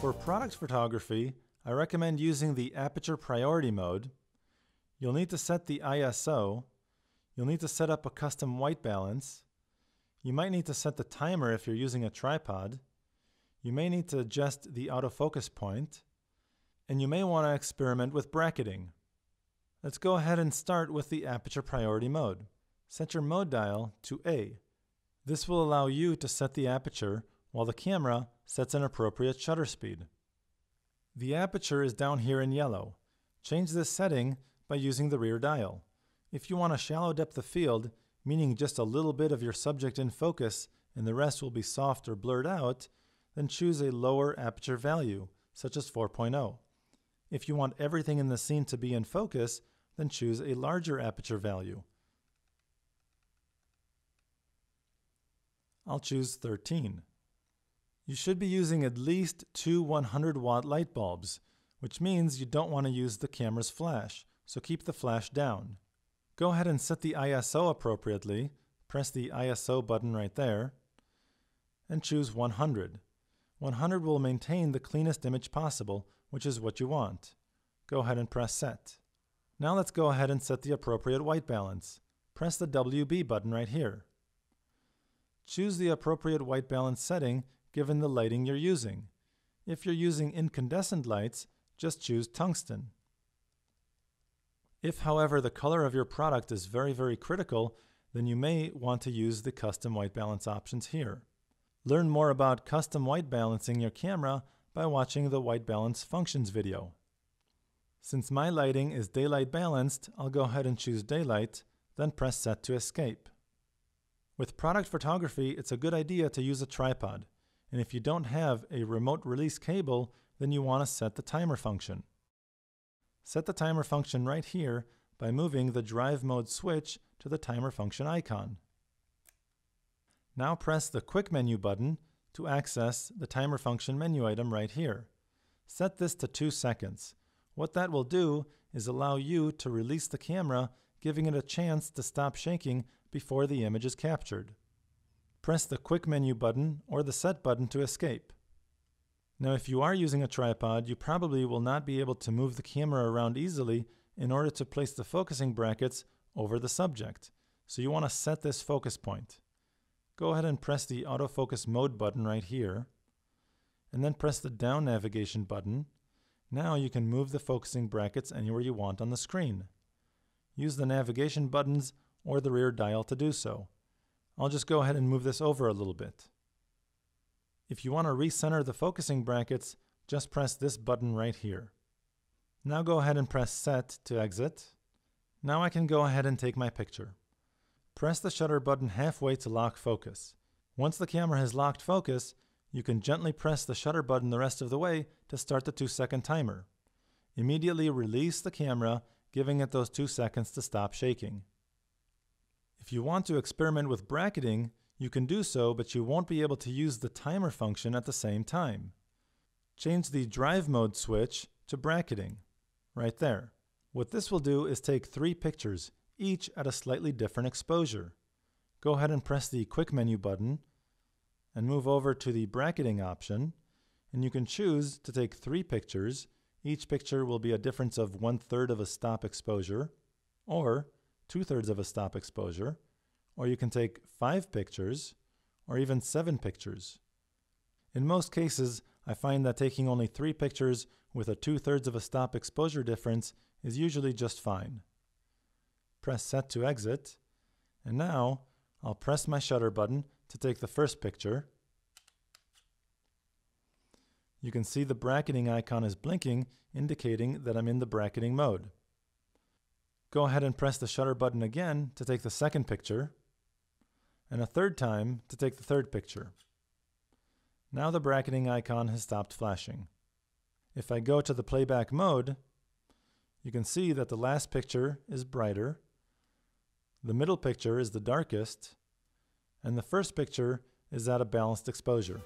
For product photography, I recommend using the Aperture priority mode. You'll need to set the ISO. You'll need to set up a custom white balance. You might need to set the timer if you're using a tripod. You may need to adjust the autofocus point. And you may want to experiment with bracketing. Let's go ahead and start with the Aperture priority mode. Set your mode dial to A. This will allow you to set the aperture while the camera sets an appropriate shutter speed. The aperture is down here in yellow. Change this setting by using the rear dial. If you want a shallow depth of field, meaning just a little bit of your subject in focus and the rest will be soft or blurred out, then choose a lower aperture value, such as 4.0. If you want everything in the scene to be in focus, then choose a larger aperture value. I'll choose 13. You should be using at least 2 100-watt light bulbs, which means you don't want to use the camera's flash, so keep the flash down. Go ahead and set the ISO appropriately. Press the ISO button right there, and choose 100. 100 will maintain the cleanest image possible, which is what you want. Go ahead and press Set. Now let's go ahead and set the appropriate white balance. Press the WB button right here. Choose the appropriate white balance setting given the lighting you're using. If you're using incandescent lights, just choose tungsten. If, however, the color of your product is very critical, then you may want to use the custom white balance options here. Learn more about custom white balancing your camera by watching the white balance functions video. Since my lighting is daylight balanced, I'll go ahead and choose daylight, then press Set to escape. With product photography, it's a good idea to use a tripod, and if you don't have a remote release cable, then you want to set the timer function. Set the timer function right here by moving the drive mode switch to the timer function icon. Now press the quick menu button to access the timer function menu item right here. Set this to 2 seconds. What that will do is allow you to release the camera, giving it a chance to stop shaking before the image is captured. Press the quick menu button or the set button to escape. Now if you are using a tripod, you probably will not be able to move the camera around easily in order to place the focusing brackets over the subject. So you want to set this focus point. Go ahead and press the autofocus mode button right here, and then press the down navigation button. Now you can move the focusing brackets anywhere you want on the screen. Use the navigation buttons or the rear dial to do so. I'll just go ahead and move this over a little bit. If you want to recenter the focusing brackets, just press this button right here. Now go ahead and press Set to exit. Now I can go ahead and take my picture. Press the shutter button halfway to lock focus. Once the camera has locked focus, you can gently press the shutter button the rest of the way to start the 2-second timer. Immediately release the camera, giving it those 2 seconds to stop shaking. If you want to experiment with bracketing, you can do so, but you won't be able to use the timer function at the same time. Change the drive mode switch to bracketing, right there. What this will do is take 3 pictures, each at a slightly different exposure. Go ahead and press the quick menu button and move over to the bracketing option, and you can choose to take 3 pictures. Each picture will be a difference of 1/3 of a stop exposure, or 2/3 of a stop exposure, or you can take 5 pictures, or even 7 pictures. In most cases, I find that taking only 3 pictures with a 2/3 of a stop exposure difference is usually just fine. Press Set to exit, and now I'll press my shutter button to take the first picture. You can see the bracketing icon is blinking, indicating that I'm in the bracketing mode. Go ahead and press the shutter button again to take the second picture, and a third time to take the third picture. Now the bracketing icon has stopped flashing. If I go to the playback mode, you can see that the last picture is brighter, the middle picture is the darkest, and the first picture is at a balanced exposure.